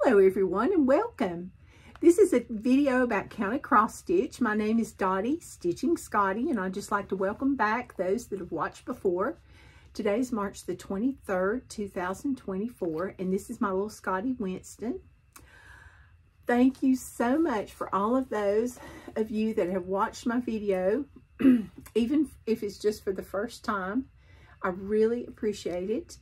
Hello everyone and welcome. This is a video about counted cross stitch. My name is Dottie, Stitching Scotty, and I'd just like to welcome back those that have watched before. Today's March the 23rd, 2024, and this is my little Scotty Winston. Thank you so much for all of those of you that have watched my video, even if it's just for the first time. I really appreciate it.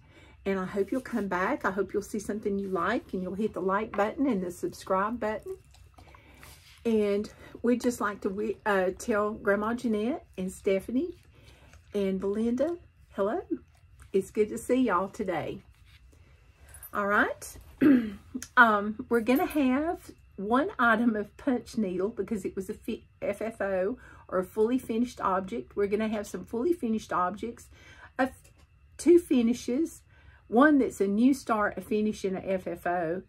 And I hope you'll come back. I hope you'll see something you like and you'll hit the like button and the subscribe button. And we'd just like to tell Grandma Jeanette and Stephanie and Belinda, hello. It's good to see y'all today. All right. We're going to have one item of punch needle because it was a FFO or a fully finished object. We're going to have some fully finished objects of two finishes. One that's a new start, a finish, and a FFO.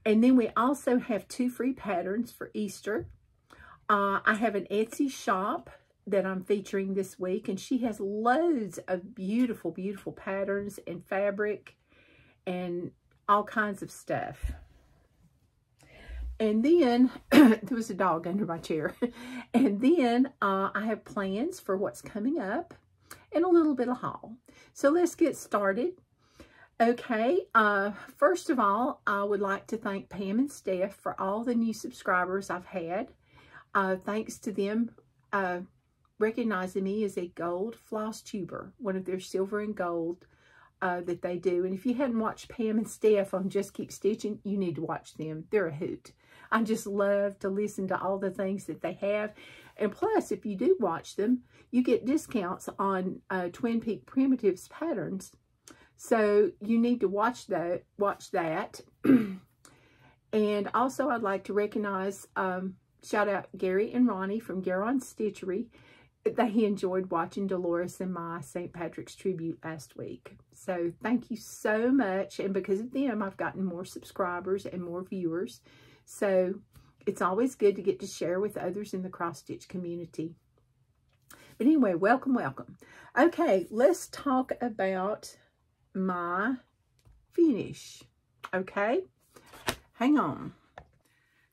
And then we also have two free patterns for Easter. I have an Etsy shop that I'm featuring this week, and she has loads of beautiful, beautiful patterns and fabric and all kinds of stuff. And then, there was a dog under my chair. And then I have plans for what's coming up and a little bit of haul. So let's get started. Okay, first of all, I would like to thank Pam and Steph for all the new subscribers I've had. Thanks to them recognizing me as a gold floss tuber, one of their silver and gold that they do. And if you hadn't watched Pam and Steph on Just Keep Stitching, you need to watch them. They're a hoot. I just love to listen to all the things that they have. And plus, if you do watch them, you get discounts on Twin Peak Primitives patterns. So you need to watch that. And also I'd like to recognize, shout out Gary and Ronnie from Garon Stitchery. They enjoyed watching Dolores and my St. Patrick's tribute last week. So thank you so much. And because of them, I've gotten more subscribers and more viewers. So it's always good to get to share with others in the cross stitch community. But anyway, welcome, welcome. Okay, let's talk about my finish. Okay, hang on.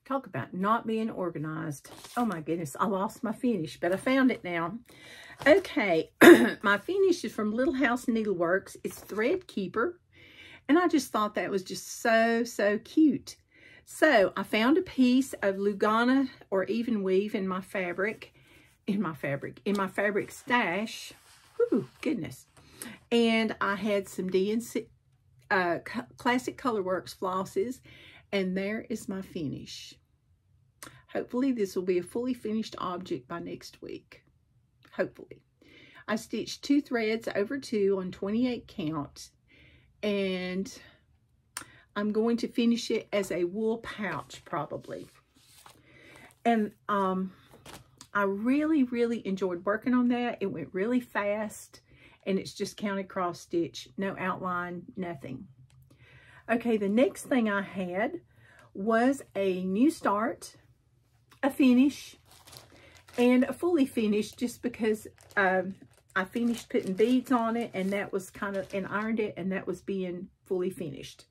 Talk about not being organized. Oh my goodness, I lost my finish, but I found it now. Okay, my finish is from Little House Needleworks. It's Thread Keeper, and I just thought that was just so cute. So I found a piece of Lugana or even weave in my fabric stash. Ooh, goodness. And I had some DNC Classic Colorworks flosses, and there is my finish. Hopefully this will be a fully finished object by next week. Hopefully. I stitched 2 threads over 2 on 28 count, and I'm going to finish it as a wool pouch probably. And I really enjoyed working on that. It went really fast. And it's just counted cross stitch, no outline, nothing. Okay, the next thing I had was a new start, a finish, and a fully finished just because I finished putting beads on it, and that was and ironed it, and that was being fully finished.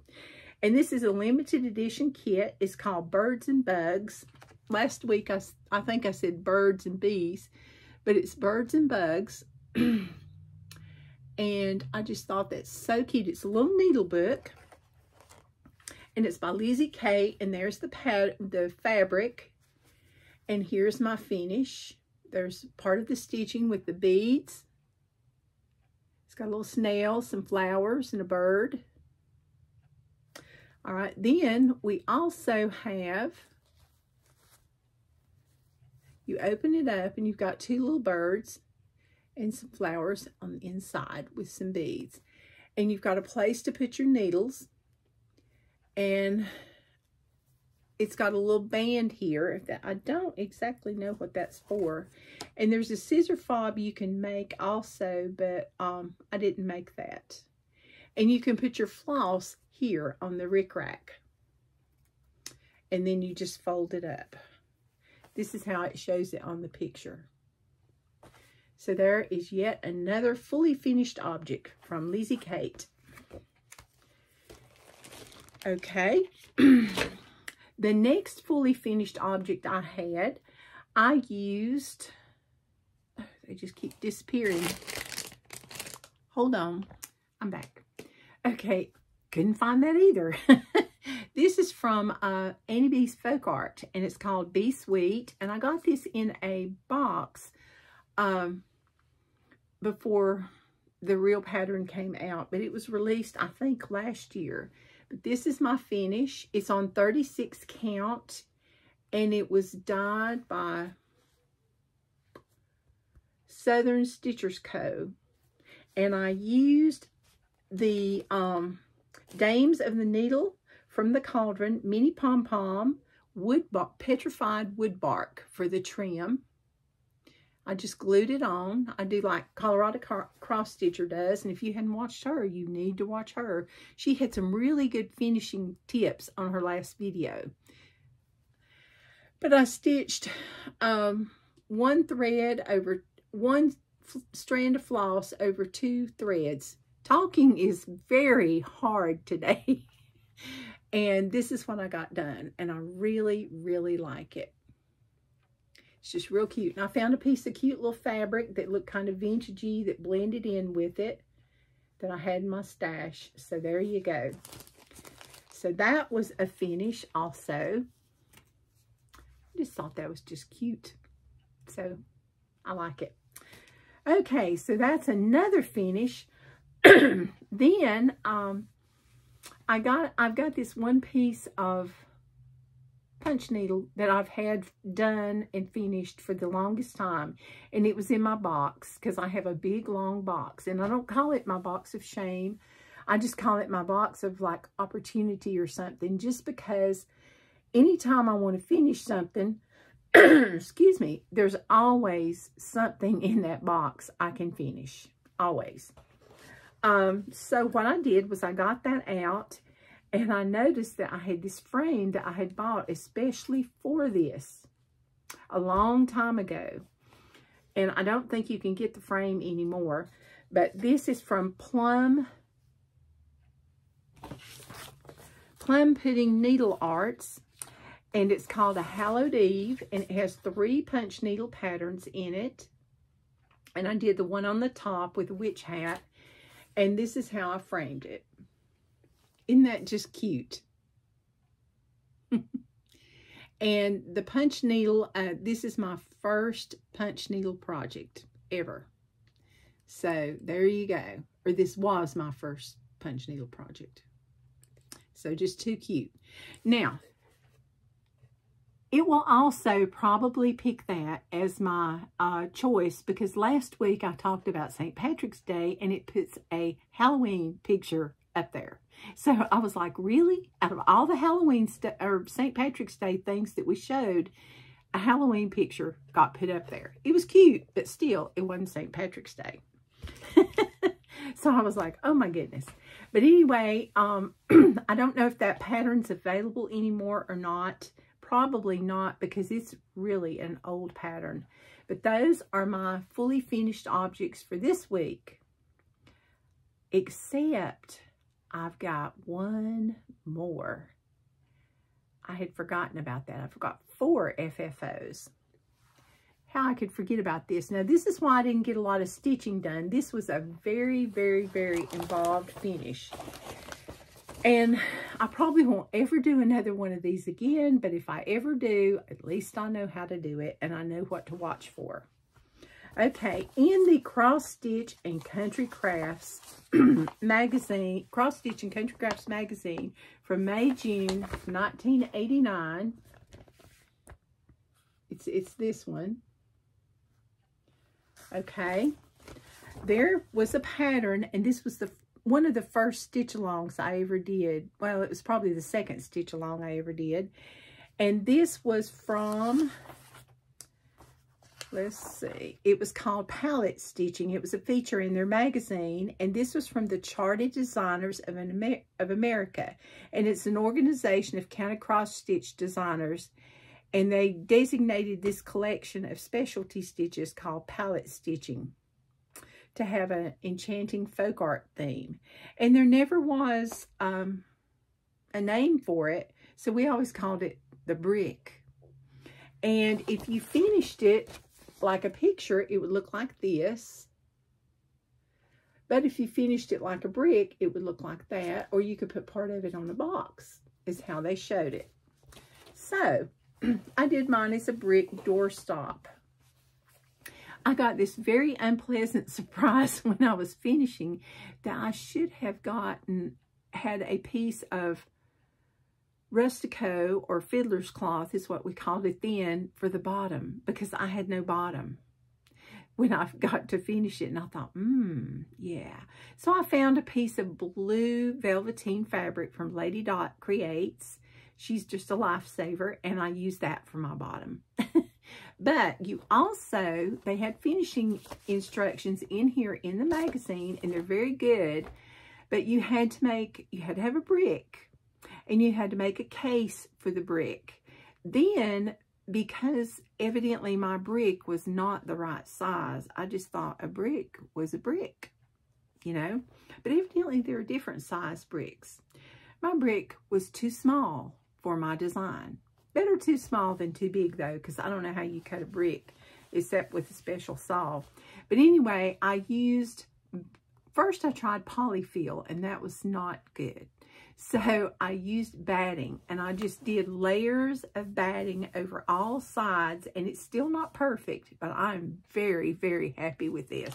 And this is a limited edition kit. It's called Birds and Bugs. Last week I think I said birds and bees, but it's birds and bugs. And I just thought that's so cute. It's a little needle book, and it's by Lizzie Kate, and there's the fabric, and here's my finish. There's part of the stitching with the beads. It's got a little snail, some flowers, and a bird. All right, then we also have, you open it up, and you've got 2 little birds and some flowers on the inside with some beads. And you've got a place to put your needles. And it's got a little band here that I don't exactly know what that's for. And there's a scissor fob you can make also, but I didn't make that. And you can put your floss here on the rickrack. And then you just fold it up. This is how it shows it on the picture. So there is yet another fully finished object from Lizzie Kate. Okay. The next fully finished object I had, I used, oh, they just keep disappearing. Hold on, I'm back. Okay, couldn't find that either. This is from Annie B's Folk Art, and it's called Be Sweet. And I got this in a box before the real pattern came out, but it was released, I think, last year. But this is my finish. It's on 36 count, and it was dyed by Southern Stitchers Co. And I used the Dames of the Needle from the Cauldron Mini Pom Pom petrified wood bark for the trim. I just glued it on. I do like Colorado Cross Stitcher does, and if you hadn't watched her, you need to watch her. She had some really good finishing tips on her last video. But I stitched one thread over one strand of floss over 2 threads. Talking is very hard today. And this is what I got done, and I really, really like it. It's just real cute. And I found a piece of cute little fabric that looked kind of vintagey that blended in with it that I had in my stash. So there you go. So that was a finish also. I just thought that was just cute. So I like it. Okay, so that's another finish. Then I've got this one piece of punch needle that I've had done and finished for the longest time, and it was in my box because I have a big long box, and I don't call it my box of shame. I just call it my box of like opportunity or something, just because anytime I want to finish something, excuse me, there's always something in that box I can finish, always. So what I did was I got that out, and I noticed that I had this frame that I had bought especially for this a long time ago. And I don't think you can get the frame anymore, but this is from Plum Pudding Needlearts, and it's called a Hallowed Eve, and it has 3 punch needle patterns in it. And I did the one on the top with a witch hat. And this is how I framed it. Isn't that just cute? And the punch needle, this is my first punch needle project ever. So there you go. Or this was my first punch needle project. So just too cute. Now, it will also probably pick that as my choice, because last week I talked about St. Patrick's Day, and it puts a Halloween picture up there. So I was like, really? Out of all the Halloween or St. Patrick's Day things that we showed, a Halloween picture got put up there. It was cute, but still, it wasn't St. Patrick's Day. So I was like, oh my goodness. But anyway, I don't know if that pattern's available anymore or not. Probably not, because it's really an old pattern. But those are my fully finished objects for this week. Except I've got one more. I had forgotten about that. I forgot 4 FFOs. How I could forget about this. Now, this is why I didn't get a lot of stitching done. This was a very, very, very involved finish. And I probably won't ever do another one of these again, but if I ever do, at least I know how to do it, and I know what to watch for. Okay, in the Cross Stitch and Country Crafts magazine, Cross Stitch and Country Crafts magazine from May, June 1989, it's this one. Okay, there was a pattern, and this was one of the first stitch-alongs I ever did. Well, it was probably the second stitch-along I ever did. And this was from, let's see, it was called Palette Stitching. It was a feature in their magazine, and this was from the Charted Designers of America. And it's an organization of county cross-stitch designers, and they designated this collection of specialty stitches called Palette Stitching to have an enchanting folk art theme. And there never was a name for it, so we always called it the brick. And if you finished it like a picture, it would look like this. But if you finished it like a brick, it would look like that. Or you could put part of it on a box, is how they showed it. So, I did mine as a brick doorstop. I got this very unpleasant surprise when I was finishing that I should have had a piece of rustico or fiddler's cloth is what we called it then for the bottom, because I had no bottom when I got to finish it. And I thought, yeah. So I found a piece of blue velveteen fabric from Lady Dot Creates. She's just a lifesaver, and I used that for my bottom. But you also, they had finishing instructions in here in the magazine, and they're very good. But you had to have a brick, and you had to make a case for the brick. Then, because evidently my brick was not the right size, I just thought a brick was a brick, you know. But evidently there are different size bricks. My brick was too small for my design. Better too small than too big, though, because I don't know how you cut a brick except with a special saw. But anyway, first I tried polyfill, and that was not good. So I used batting, and I just did layers of batting over all sides, and it's still not perfect, but I'm very, very happy with this.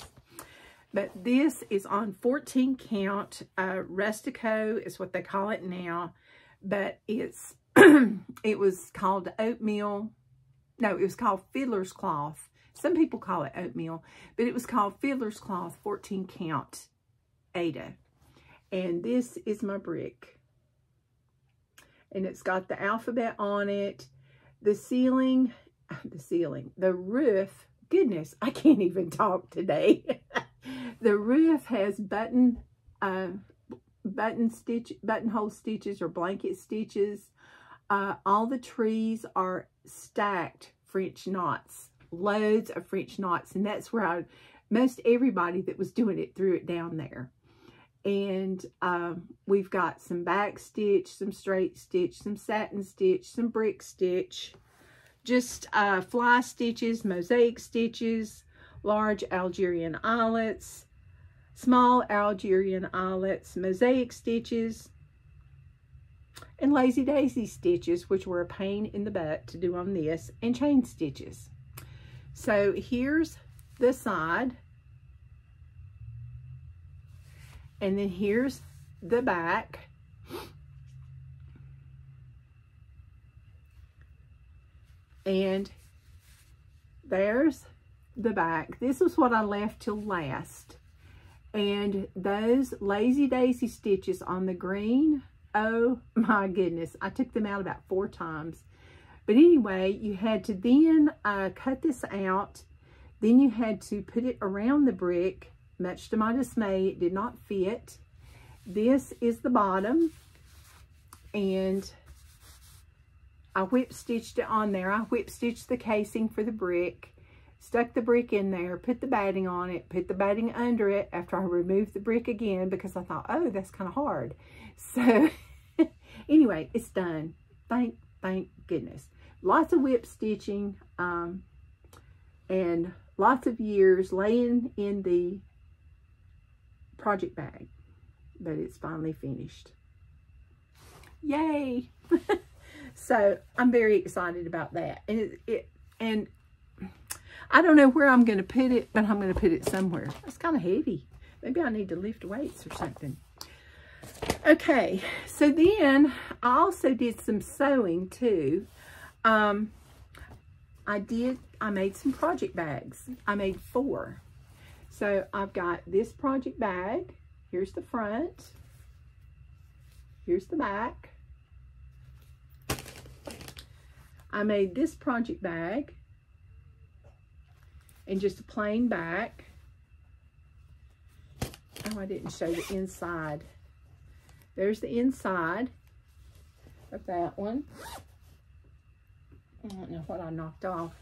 But this is on 14 count. Rustico is what they call it now, but it's it was called oatmeal. No, it was called fiddler's cloth. Some people call it oatmeal, but it was called fiddler's cloth 14 count Ada. And this is my brick. And it's got the alphabet on it. The roof, goodness, I can't even talk today. The roof has buttonhole stitches or blanket stitches. All the trees are stacked French knots, loads of French knots, and that's where most everybody that was doing it threw it down there. And we've got some back stitch, some straight stitch, some satin stitch, some brick stitch, just fly stitches, mosaic stitches, large Algerian eyelets, small Algerian eyelets, mosaic stitches, and lazy daisy stitches, which were a pain in the butt to do on this, and chain stitches. So here's the side, and then here's the back. And there's the back. This is what I left till last. And those lazy daisy stitches on the green, oh my goodness, I took them out about 4 times. But anyway, you had to then cut this out. Then you had to put it around the brick. Much to my dismay, it did not fit. This is the bottom. And I whip stitched it on there. I whip stitched the casing for the brick. Stuck the brick in there, put the batting on it, put the batting under it after I removed the brick again because I thought, oh, that's kind of hard. So anyway, it's done. Thank goodness. Lots of whip stitching and lots of years laying in the project bag, but it's finally finished. Yay! So I'm very excited about that. And I don't know where I'm going to put it, but I'm going to put it somewhere. It's kind of heavy. Maybe I need to lift weights or something. Okay, so then I also did some sewing too. I made some project bags. I made 4. So I've got this project bag. Here's the front. Here's the back. I made this project bag and just a plain back. Oh, I didn't show the inside. There's the inside of that one. I don't know what I knocked off.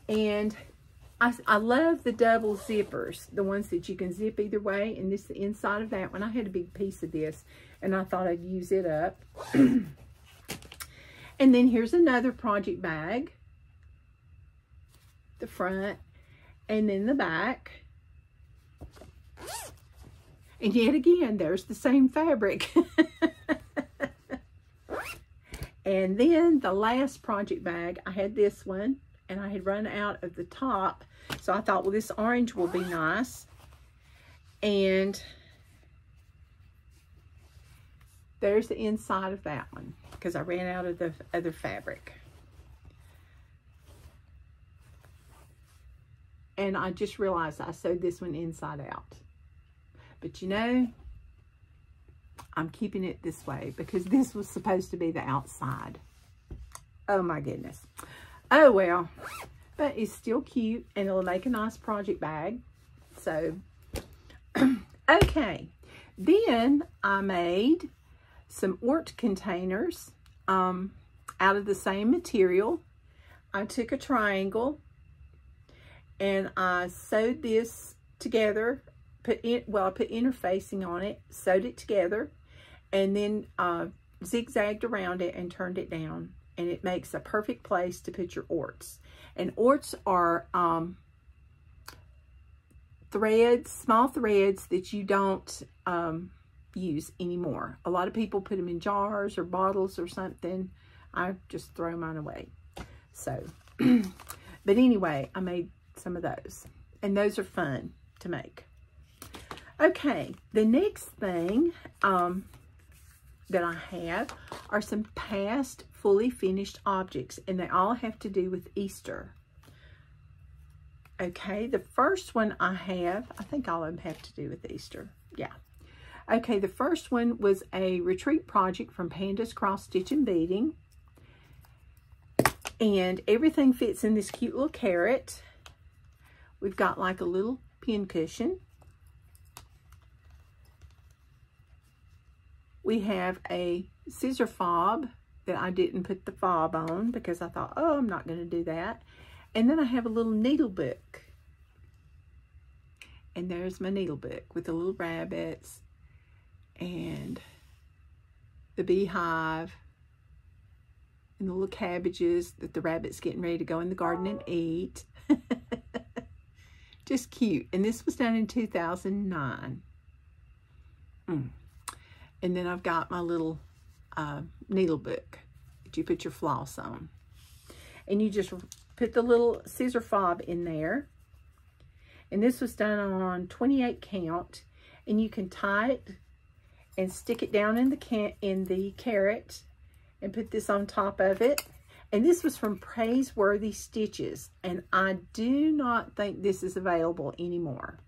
And I love the double zippers, the ones that you can zip either way. And this is the inside of that one. I had a big piece of this, and I thought I'd use it up. And then here's another project bag. The front and then the back. And yet again, there's the same fabric. And then the last project bag, I had this one and I had run out of the top. So I thought, well, this orange will be nice. And there's the inside of that one because I ran out of the other fabric. And I just realized I sewed this one inside out. But you know, I'm keeping it this way because this was supposed to be the outside. Oh my goodness. Oh well, but it's still cute and it'll make a nice project bag. So, okay. Then I made some Ort containers out of the same material. I took a triangle and I sewed this together. I put interfacing on it, sewed it together, and then zigzagged around it and turned it down. And it makes a perfect place to put your orts. And orts are threads, small threads that you don't use anymore. A lot of people put them in jars or bottles or something. I just throw mine away. So, but anyway, I made some of those. And those are fun to make. Okay, the next thing that I have are some past fully finished objects, and they all have to do with Easter. Okay, the first one I have, I think all of them have to do with Easter. Yeah. Okay, the first one was a retreat project from Panda's Cross Stitch and Beading. And everything fits in this cute little carrot. We've got like a little pin cushion. We have a scissor fob that I didn't put the fob on because I thought, oh, I'm not going to do that. And then I have a little needle book. And there's my needle book with the little rabbits and the beehive and the little cabbages that the rabbit's getting ready to go in the garden and eat. Just cute. And this was done in 2009. And then I've got my little needle book that you put your floss on. And you just put the little scissor fob in there. And this was done on 28 count. And you can tie it and stick it down in the carrot and put this on top of it. And this was from Praiseworthy Stitches. And I do not think this is available anymore.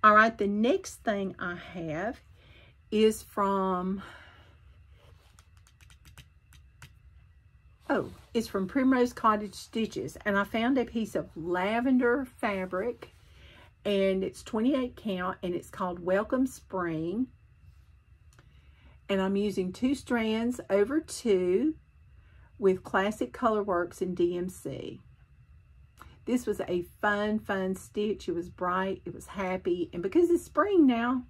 All right, the next thing I have is from, it's from Primrose Cottage Stitches. And I found a piece of lavender fabric, and it's 28 count, and it's called Welcome Spring. And I'm using 2 strands over 2 with Classic Colorworks and DMC. This was a fun stitch. It was bright, it was happy, and because it's spring now,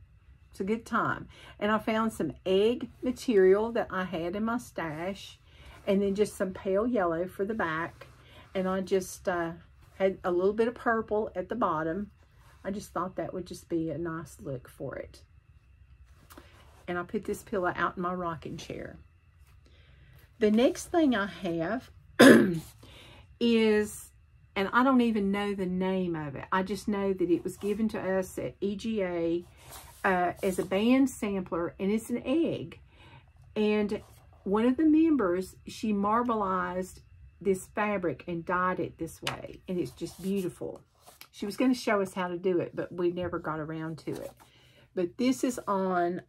it's a good time. And I found some egg material that I had in my stash, and then just some pale yellow for the back. And I just had a little bit of purple at the bottom. I just thought that would just be a nice look for it. And I put this pillow out in my rocking chair. The next thing I have is, and I don't even know the name of it. I just know that it was given to us at EGA as a band sampler, and it's an egg. And one of the members, she marbleized this fabric and dyed it this way, and it's just beautiful. She was going to show us how to do it, but we never got around to it. But this is on,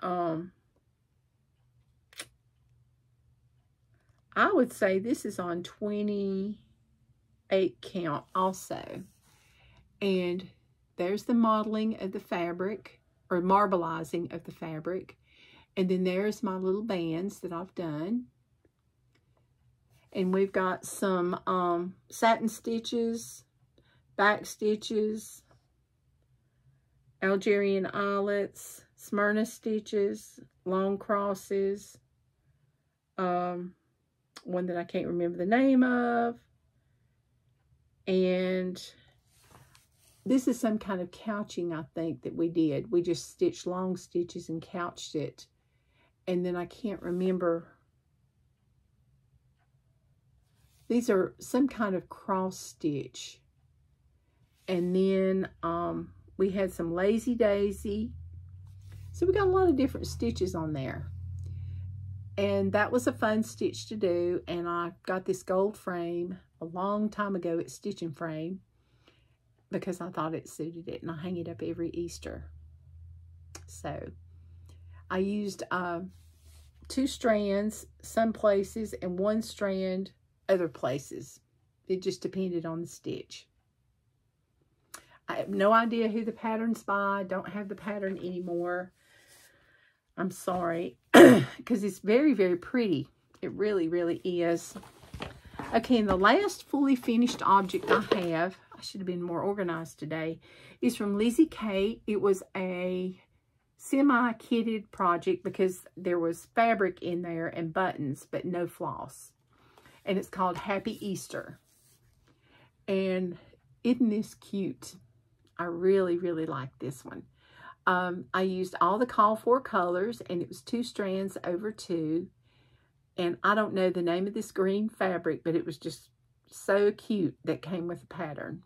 I would say this is on 28 count also. And there's the modeling of the fabric, or marbleizing of the fabric. And then there's my little bands that I've done. And we've got some satin stitches, back stitches, Algerian eyelets, Smyrna stitches, long crosses, one that I can't remember the name of. And this is some kind of couching, I think, that we did. We just stitched long stitches and couched it. And then I can't remember. These are some kind of cross stitch. And then we had some Lazy Daisy. So we got a lot of different stitches on there. And that was a fun stitch to do. And I got this gold frame a long time ago at Stitch and Frame because I thought it suited it. And I hang it up every Easter. So I used 2 strands some places and 1 strand other places. It just depended on the stitch. I have no idea who the pattern's by. I don't have the pattern anymore. I'm sorry, because it's very, very pretty. It really, really is. Okay, and the last fully finished object I have, I should have been more organized today, is from Lizzie Kate. It was a semi-kitted project because there was fabric in there and buttons, but no floss. And it's called Happy Easter. And isn't this cute? I really, really like this one. I used all the call for colors, and it was 2 strands over 2. And I don't know the name of this green fabric, but it was just so cute that came with the pattern.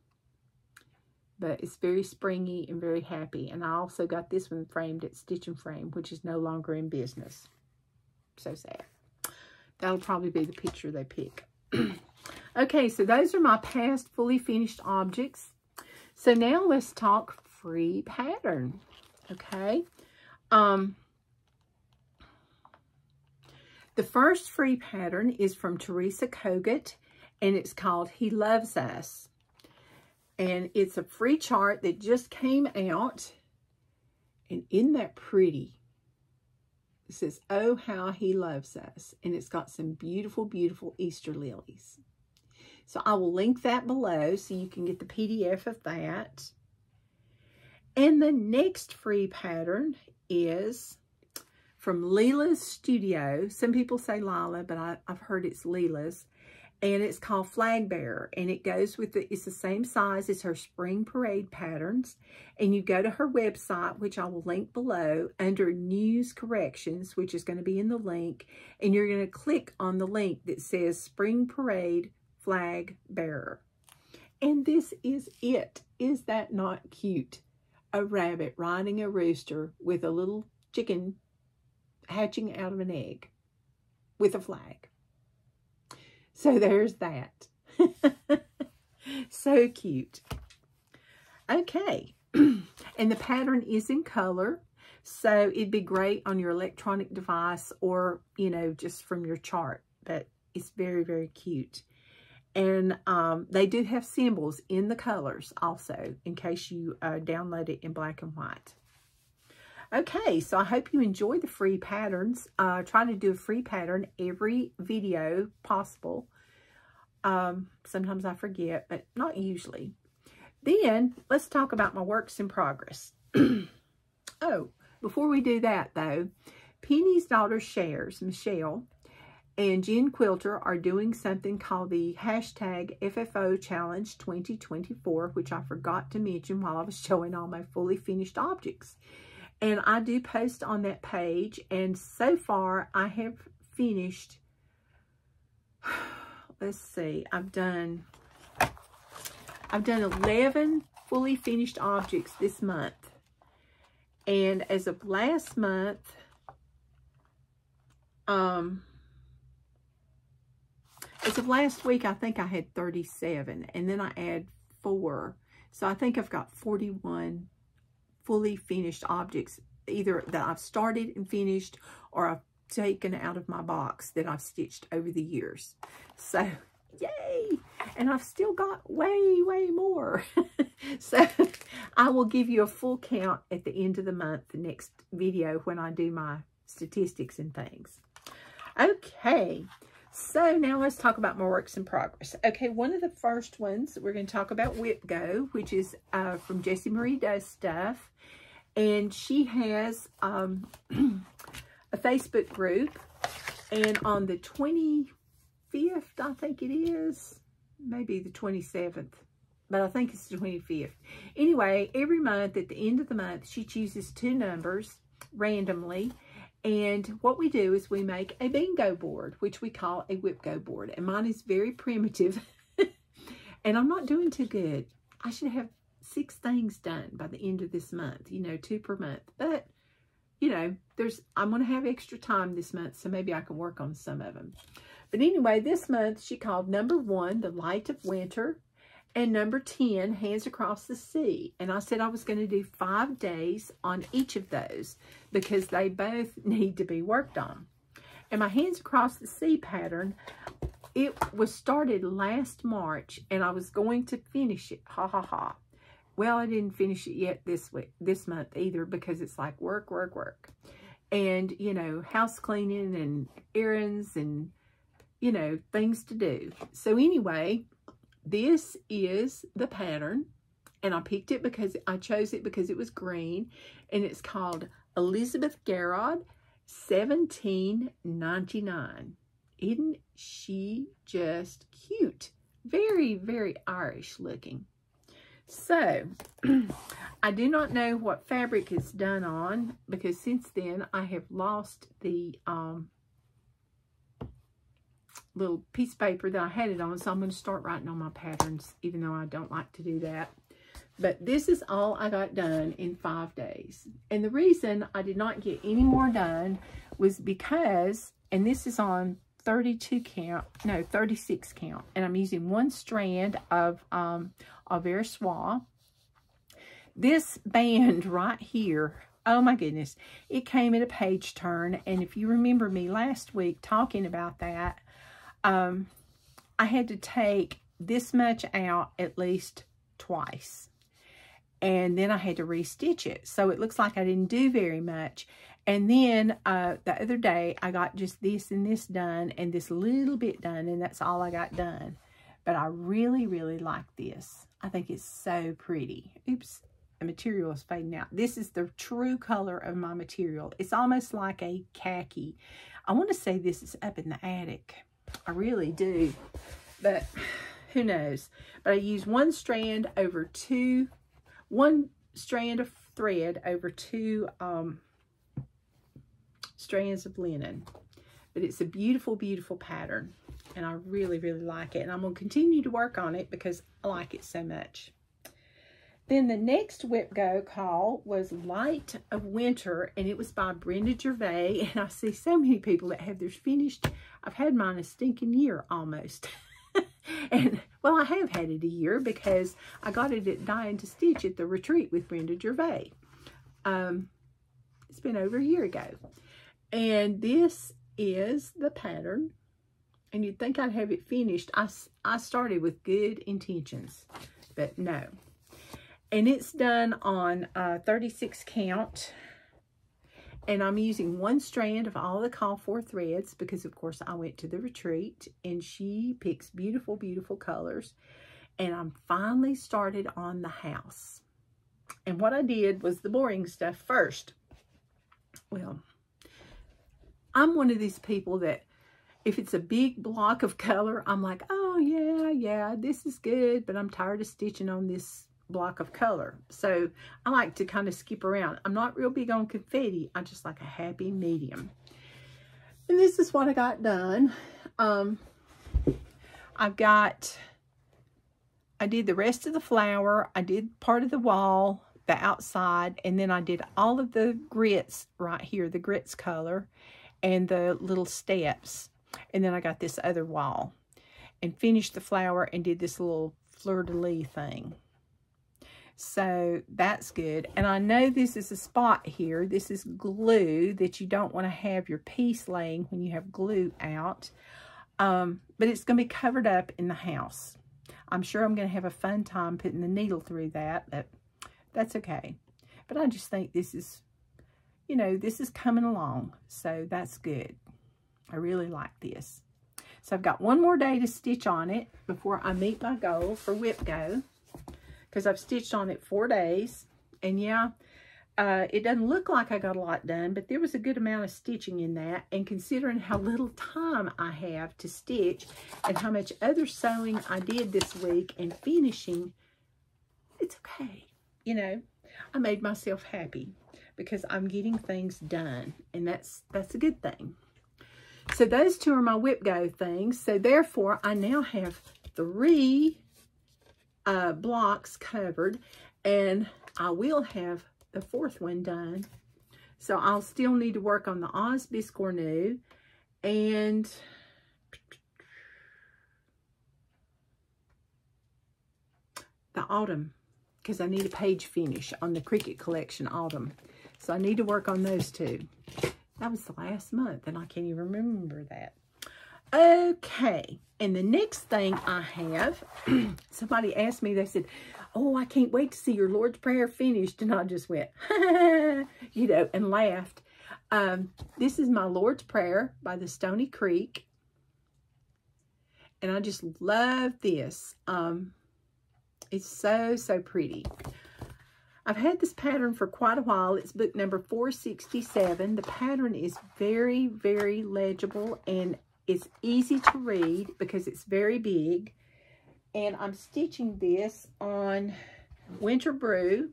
But it's very springy and very happy. And I also got this one framed at Stitch and Frame, which is no longer in business. So sad. That'll probably be the picture they pick. Okay, so those are my past fully finished objects. So now let's talk free pattern. Okay. The first free pattern is from Teresa Kogut, and it's called He Loves Us. And it's a free chart that just came out. And isn't that pretty? It says, "Oh, how he loves us." And it's got some beautiful, beautiful Easter lilies. So I will link that below so you can get the PDF of that. And the next free pattern is from Lila's Studio. Some people say Lila, but I've heard it's Lila's. And it's called Flag Bearer. And it goes with it's the same size as her Spring Parade patterns. And you go to her website, which I will link below, under News Corrections, which is going to be in the link. And you're going to click on the link that says Spring Parade Flag Bearer. And this is it. Is that not cute? A rabbit riding a rooster with a little chicken hatching out of an egg with a flag. So there's that. So cute. Okay. And the pattern is in color. So it'd be great on your electronic device or, you know, just from your chart. But it's very, very cute. And they do have symbols in the colors also, in case you download it in black and white. Okay, so I hope you enjoy the free patterns. Try to do a free pattern every video possible. Sometimes I forget, but not usually. Then, let's talk about my works in progress. Oh, before we do that, though, Penny's daughter shares, Michelle, and Jen Quilter are doing something called the hashtag FFO Challenge 2024, which I forgot to mention while I was showing all my fully finished objects. And I do post on that page, and so far I have finished, let's see, I've done 11 fully finished objects this month. And as of last month, as of last week, I think I had 37, and then I add 4. So I think I've got 41 fully finished objects, either that I've started and finished or I've taken out of my box that I've stitched over the years. So, yay! And I've still got way, way more. So, I will give you a full count at the end of the month, the next video, when I do my statistics and things. Okay. So now let's talk about my works in progress. Okay, one of the first ones, we're going to talk about Whip Go, which is from Jessie Marie Does Stuff. And she has a Facebook group And on the 25th, I think it is, maybe the 27th, but I think it's the 25th. Anyway, every month, at the end of the month, she chooses 2 numbers randomly. And what we do is we make a bingo board, which we call a whip go board. And mine is very primitive. And I'm not doing too good. I should have 6 things done by the end of this month, you know, 2 per month. But, you know, I'm going to have extra time this month, so maybe I can work on some of them. But anyway, this month she called number 1, The Light of Winter, and number 10, Hands Across the Sea. And I said I was going to do 5 days on each of those because they both need to be worked on. And my Hands Across the Sea pattern, it was started last March, and I was going to finish it. Ha ha ha. Well, I didn't finish it yet this month either, because it's like work, work, work. And, you know, house cleaning and errands and, you know, things to do. So anyway, this is the pattern, and I picked it because I chose it because it was green, and it's called Elizabeth Garrod 1799. Isn't she just cute? Very, very Irish looking. So, I do not know what fabric it's done on, because since then I have lost the little piece of paper that I had it on, so I'm going to start writing on my patterns, even though I don't like to do that. But this is all I got done in 5 days. And the reason I did not get any more done was because, and this is on 36 count, and I'm using 1 strand of Versoix. This band right here, oh my goodness, it came at a page turn, and if you remember me last week talking about that, I had to take this much out at least twice, and then I had to restitch it, so it looks like I didn't do very much. And then the other day I got just this and this done and this little bit done, and that's all I got done. But I really, really like this. I think it's so pretty. Oops, the material is fading out. This is the true color of my material. It's almost like a khaki. I want to say this is up in the attic. I really do, but who knows. But I use 1 strand over 2, 1 strand of thread over 2 strands of linen. But it's a beautiful, beautiful pattern, and I really, really like it. And I'm going to continue to work on it because I like it so much. Then the next whip go call was Light of Winter, and it was by Brenda Gervais. And I see so many people that have theirs finished. I've had mine a stinking year almost. And, well, I have had it a year because I got it at Dying to Stitch at the retreat with Brenda Gervais. It's been over a year ago. And this is the pattern. And you'd think I'd have it finished. I started with good intentions, but no. And it's done on 36 count. And I'm using 1 strand of all the call for threads because, of course, I went to the retreat. And she picks beautiful, beautiful colors. And I'm finally started on the house. And what I did was the boring stuff first. Well, I'm one of these people that if it's a big block of color, I'm like, oh, yeah, this is good, but I'm tired of stitching on this block of color. So I like to kind of skip around. I'm not real big on confetti. I just like a happy medium. And this is what I got done. I did the rest of the flower. I did part of the wall, the outside, and then I did all of the grits right here, the grits color, and the little steps. And then I got this other wall and finished the flower and did this little fleur-de-lis thing. So that's good. And I know this is a spot here. This is glue that you don't want to have your piece laying when you have glue out. But it's going to be covered up in the house. I'm sure I'm going to have a fun time putting the needle through that, but that's okay. But I just think this is, you know, this is coming along. So that's good. I really like this. So I've got 1 more day to stitch on it before I meet my goal for whip go, because I've stitched on it 4 days. And yeah, it doesn't look like I got a lot done, but there was a good amount of stitching in that. And considering how little time I have to stitch and how much other sewing I did this week and finishing, it's okay. You know, I made myself happy because I'm getting things done, and that's a good thing. So those two are my whip go things. So therefore, I now have 3 blocks covered, and I will have the 4th one done. So I'll still need to work on the Oz Biscornu and the Autumn, because I need a page finish on the Cricket Collection Autumn. So I need to work on those 2. That was the last month, and I can't even remember that. Okay, and the next thing I have, somebody asked me, they said, oh, I can't wait to see your Lord's Prayer finished. And I just went, you know, and laughed. This is my Lord's Prayer by the Stoney Creek. And I just love this. It's so, so pretty. I've had this pattern for quite a while. It's book number 467. The pattern is very, very legible, and it's easy to read because it's very big. And I'm stitching this on Winter Brew.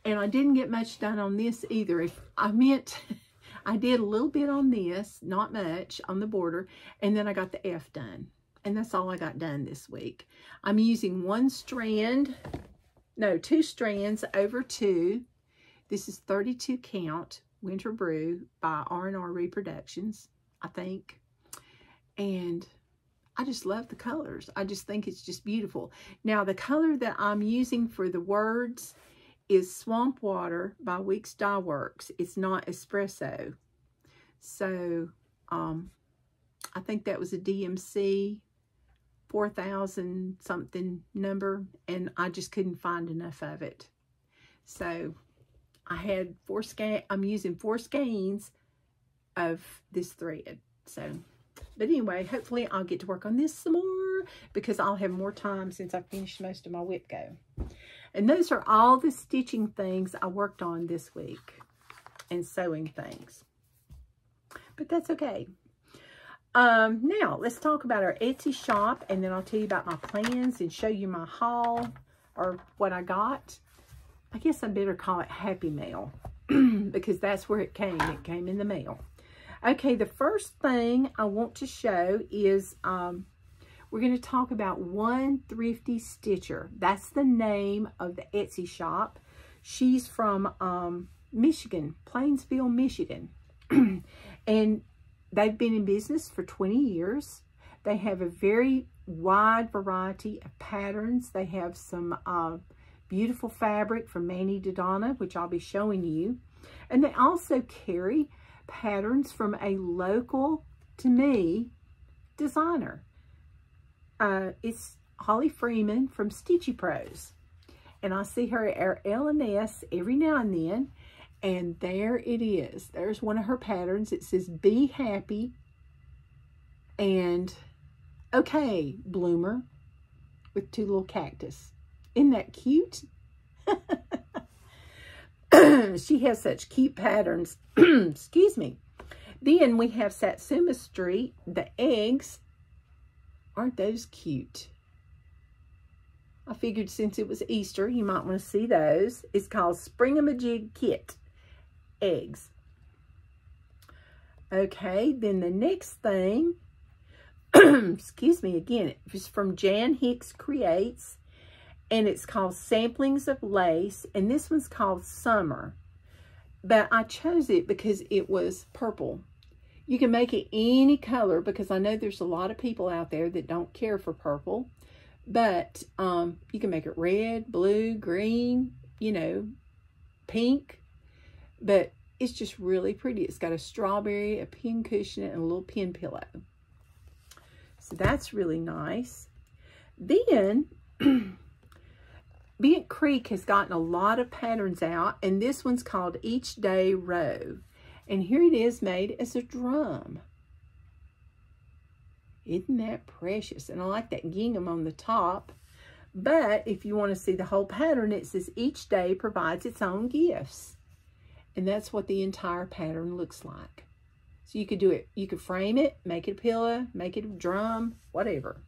And I didn't get much done on this either. I did a little bit on this, not much, on the border. And then I got the F done. And that's all I got done this week. I'm using 2 strands over 2. This is 32 count Winter Brew by R&R Reproductions, I think. And I just love the colors. I just think it's just beautiful. Now, the color that I'm using for the words is Swamp Water by Weeks Dye Works. It's not espresso. So, I think that was a DMC 4,000 something number, and I just couldn't find enough of it. So, I had 4 skeins. I'm using 4 skeins of this thread. So, but anyway, hopefully I'll get to work on this some more because I'll have more time since I finished most of my whip go. And those are all the stitching things I worked on this week and sewing things. But that's okay. Now, let's talk about our Etsy shop, and then I'll tell you about my plans and show you my haul or what I got. I guess I better call it Happy Mail because that's where it came. It came in the mail. Okay, the first thing I want to show is we're going to talk about One Thrifty Stitcher. That's the name of the Etsy shop. She's from Michigan, Plainsville, Michigan. And they've been in business for 20 years. They have a very wide variety of patterns. They have some beautiful fabric from Manny Dodonna, which I'll be showing you. And they also carry patterns from a local, to me, designer. It's Holly Freeman from Stitchy Pros. And I see her at our L&S every now and then. And there it is. There's one of her patterns. It says, Be Happy. And, okay, Bloomer, with 2 little cactus. Isn't that cute? She has such cute patterns. Excuse me. Then we have Satsuma Street. The eggs. Aren't those cute? I figured since it was Easter, you might want to see those. It's called Springamajig Kit. Eggs. Okay, then the next thing, excuse me again, it's from Jan Hicks Creates, and it's called Samplings of Lace, and this one's called Summer. But I chose it because it was purple. You can make it any color because I know there's a lot of people out there that don't care for purple. But you can make it red, blue, green, you know, pink. But it's just really pretty. It's got a strawberry, a pin cushion, and a little pin pillow. So that's really nice. Then, Bent Creek has gotten a lot of patterns out. And this one's called Each Day Row. And here it is made as a drum. Isn't that precious? And I like that gingham on the top. But if you want to see the whole pattern, it says each day provides its own gifts. And that's what the entire pattern looks like. So you could do it, you could frame it, make it a pillow, make it a drum, whatever.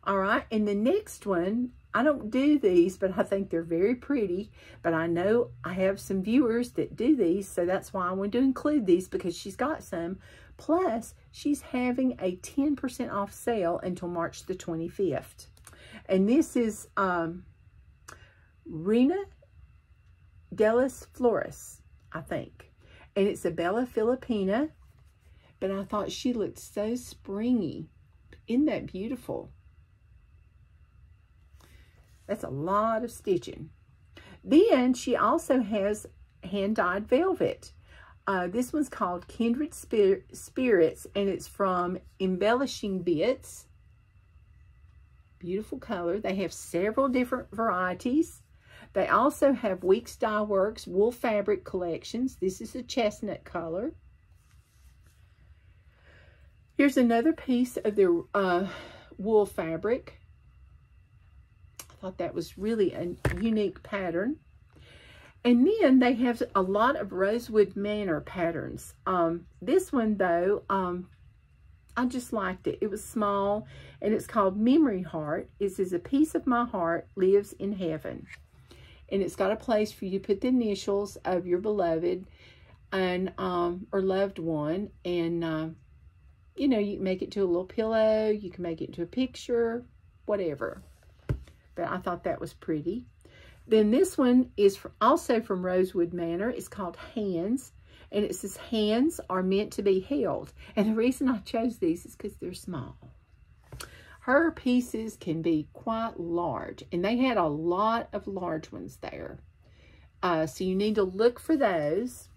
All right, and the next one, I don't do these, but I think they're very pretty. But I know I have some viewers that do these, so that's why I wanted to include these, because she's got some. Plus, she's having a 10% off sale until March the 25th. And this is Reina Delis Flores, I think. And it's a Bella Filipina. But I thought she looked so springy. Isn't that beautiful? That's a lot of stitching. Then she also has hand-dyed velvet. This one's called Kindred Spirits, and it's from Embellishing Bits. Beautiful color. They have several different varieties. They also have Weeks Dye Works wool fabric collections. This is a chestnut color. Here's another piece of their wool fabric. I thought that was really a unique pattern. And then they have a lot of Rosewood Manor patterns. This one, though, I just liked it. It was small, and it's called Memory Heart. It says, a piece of my heart lives in heaven. And it's got a place for you to put the initials of your beloved and or loved one. And, you know, you can make it to a little pillow. You can make it into a picture, whatever. But I thought that was pretty. Then this one is also from Rosewood Manor. It's called Hands. And it says, hands are meant to be held. And the reason I chose these is because they're small. Her pieces can be quite large. And they had a lot of large ones there. So you need to look for those.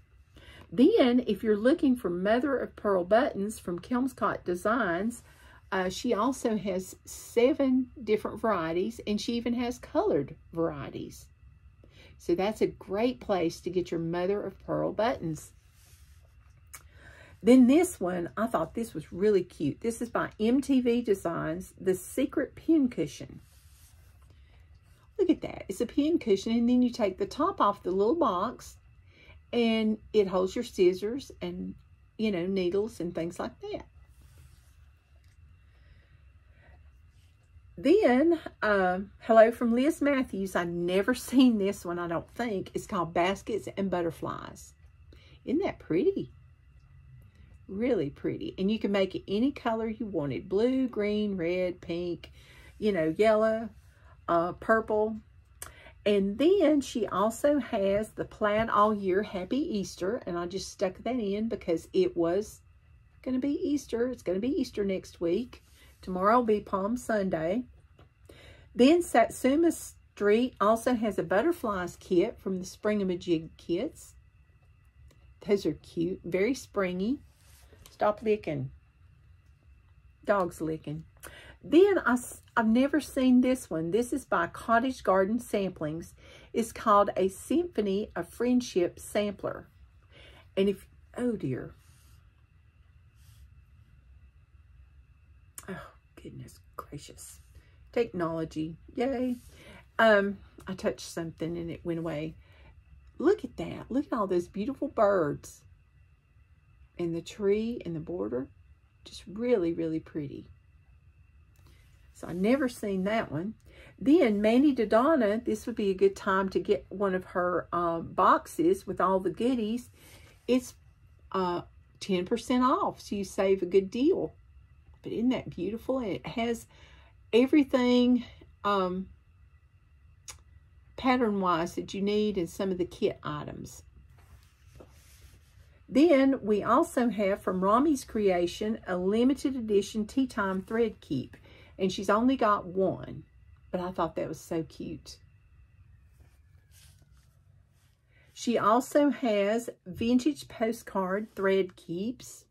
Then, if you're looking for Mother of Pearl buttons from Kelmscott Designs, she also has 7 different varieties, and she even has colored varieties. So that's a great place to get your Mother of Pearl buttons. Then this one, I thought this was really cute. This is by MTV Designs, the Secret Pincushion. Look at that. It's a pincushion, and then you take the top off the little box, and it holds your scissors and, you know, needles and things like that. Then, hello from Liz Matthews. I've never seen this one, I don't think. It's called Baskets and Butterflies. Isn't that pretty? Really pretty. And you can make it any color you wanted. Blue, green, red, pink, you know, yellow, purple. And then she also has the Plan All Year Happy Easter. And I just stuck that in because it was going to be Easter. It's going to be Easter next week. Tomorrow will be Palm Sunday. Then Satsuma Street also has a butterflies kit from the Spring-a-ma-jig kits. Those are cute. Very springy. Stop licking. Dog's licking. Then I've never seen this one. This is by Cottage Garden Samplings. It's called a Symphony of Friendship Sampler. And if, oh dear. Oh, goodness gracious. Technology. Yay. I touched something and it went away. Look at that. Look at all those beautiful birds. And the tree and the border. Just really, really pretty. So I've never seen that one. Then Mandy Dodonna, this would be a good time to get one of her boxes with all the goodies. It's 10% off, so you save a good deal. But isn't that beautiful? And it has everything pattern-wise that you need in some of the kit items. Then we also have from Rami's Creation a limited edition Tea Time Thread Keep. And she's only got one. But I thought that was so cute. She also has vintage postcard thread keeps.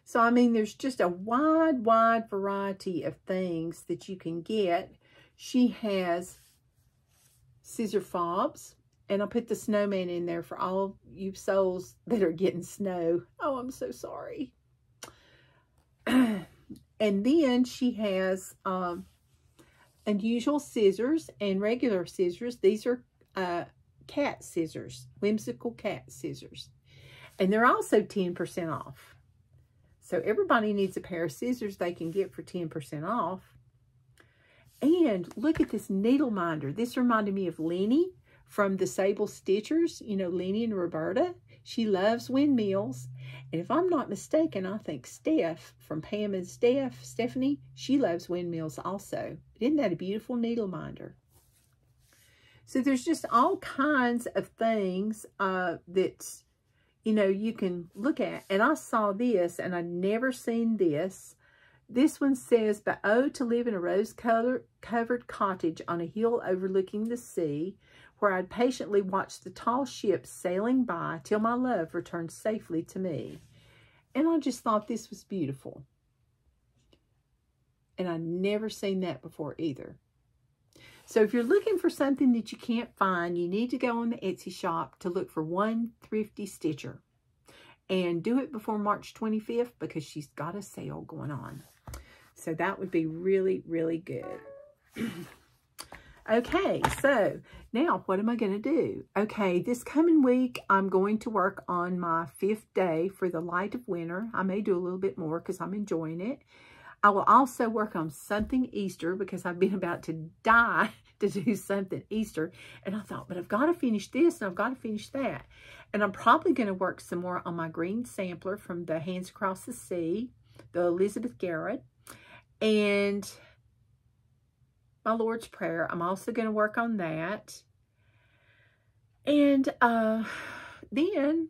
So, I mean, there's just a wide variety of things that you can get. She has scissor fobs. And I'll put the snowman in there for all you souls that are getting snow. Oh, I'm so sorry. And then she has unusual scissors and regular scissors. These are cat scissors, whimsical cat scissors. And they're also 10% off. So everybody needs a pair of scissors they can get for 10% off. And look at this needle minder. This reminded me of Lenny from the Sable Stitchers. You know, Lenny and Roberta. She loves windmills. And if I'm not mistaken, I think Steph from Pam and Stephanie, she loves windmills also. Isn't that a beautiful needle minder? So there's just all kinds of things that, you know, you can look at. And I saw this, and I'd never seen this. This one says, but oh, to live in a rose-covered cottage on a hill overlooking the sea, where I'd patiently watch the tall ships sailing by till my love returned safely to me. And I just thought this was beautiful. And I'd never seen that before either. So if you're looking for something that you can't find, you need to go on the Etsy shop to look for One Thrifty Stitcher. And do it before March 25th because she's got a sale going on. So that would be really, really good. Okay, so now what am I going to do? Okay, this coming week, I'm going to work on my 5th day for the light of winter. I may do a little bit more because I'm enjoying it. I will also work on something Easter because I've been about to die to do something Easter. And I thought, but I've got to finish this and I've got to finish that. And I'm probably going to work some more on my green sampler from the Hands Across the Sea, the Elizabeth Garrett, and my Lord's Prayer. I'm also going to work on that. And then,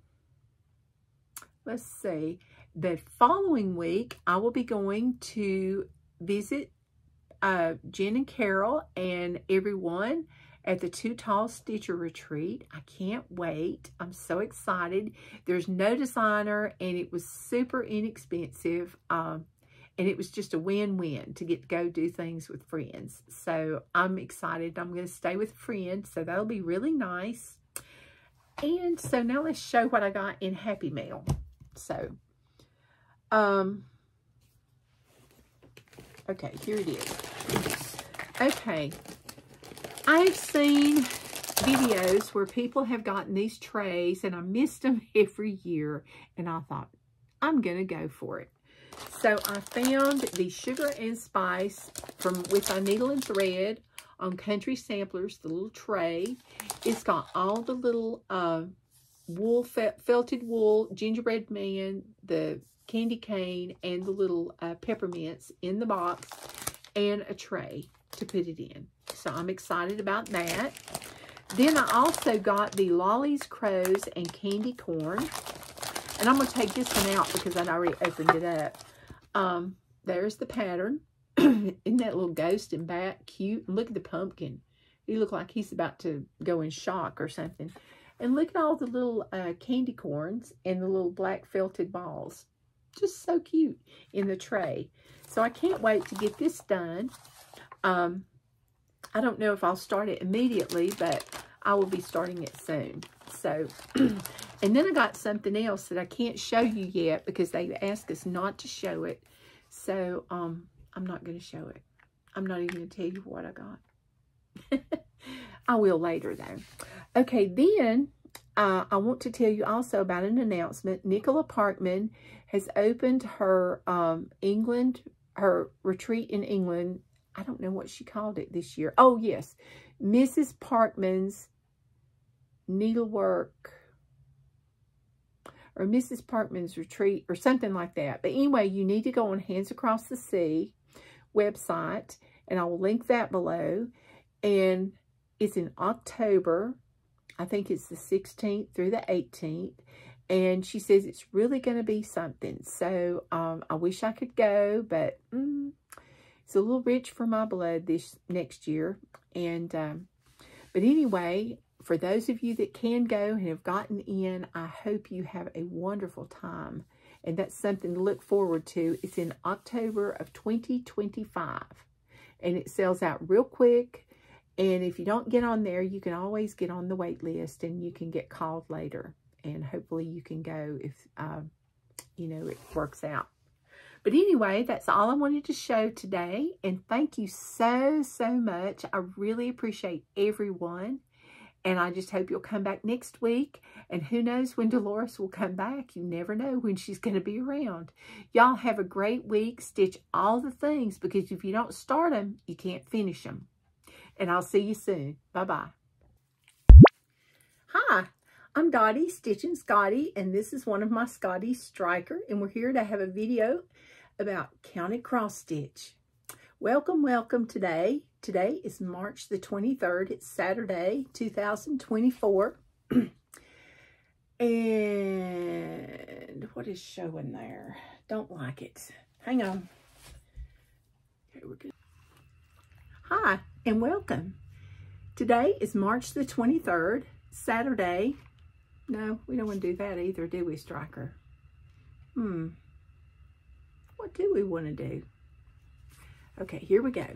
let's see, the following week, I will be going to visit Jen and Carol and everyone at the Too Tall Stitcher Retreat. I can't wait. I'm so excited. There's no designer, and it was super inexpensive. And it was just a win-win to get to go do things with friends. So I'm excited. I'm going to stay with friends, so that'll be really nice. And so now let's show what I got in Happy Mail. So, okay, here it is. Okay, I've seen videos where people have gotten these trays, and I missed them every year, and I thought, I'm going to go for it. So I found the Sugar and Spice with my needle and thread on Country Samplers, the little tray. It's got all the little wool, felted wool, gingerbread man, the candy cane, and the little peppermints in the box, and a tray to put it in. So I'm excited about that. Then I also got the Lollies, Crows, and Candy Corn. And I'm going to take this one out because I'd already opened it up. There's the pattern. Isn't that little ghost and bat cute? And look at the pumpkin. He looks like he's about to go in shock or something. And look at all the little candy corns and the little black felted balls. Just so cute in the tray. So I can't wait to get this done. I don't know if I'll start it immediately, but I will be starting it soon. So, and then I got something else that I can't show you yet because they asked us not to show it. So, I'm not going to show it. I'm not even going to tell you what I got. I will later, though. Okay, then I want to tell you also about an announcement. Nicola Parkman has opened her her retreat in England. I don't know what she called it this year. Oh, yes. Mrs. Parkman's Needlework, or Mrs. Parkman's Retreat, or something like that. But anyway, you need to go on Hands Across the Sea website, and I will link that below. And it's in October. I think it's the 16th through the 18th. And she says it's really going to be something. So I wish I could go, but it's a little rich for my blood this next year. And but anyway, for those of you that can go and have gotten in, I hope you have a wonderful time. And that's something to look forward to. It's in October of 2025. And it sells out real quick. And if you don't get on there, you can always get on the wait list and you can get called later. And hopefully you can go if, you know, it works out. But anyway, that's all I wanted to show today. And thank you so, so much. I really appreciate everyone. And I just hope you'll come back next week. And who knows when Dolores will come back. You never know when she's going to be around. Y'all have a great week. Stitch all the things, because if you don't start them, you can't finish them. And I'll see you soon. Bye-bye. Hi, I'm Dottie, Stitching Scotty, and this is one of my Scotty Striker. And we're here to have a video about counted cross stitch. Welcome, welcome today. Today is March the 23rd. It's Saturday, 2024. And what is showing there? Don't like it. Hang on. Okay, we're good. Hi, and welcome. Today is March the 23rd, Saturday. No, we don't want to do that either, do we, Striker? What do we want to do? Okay, here we go.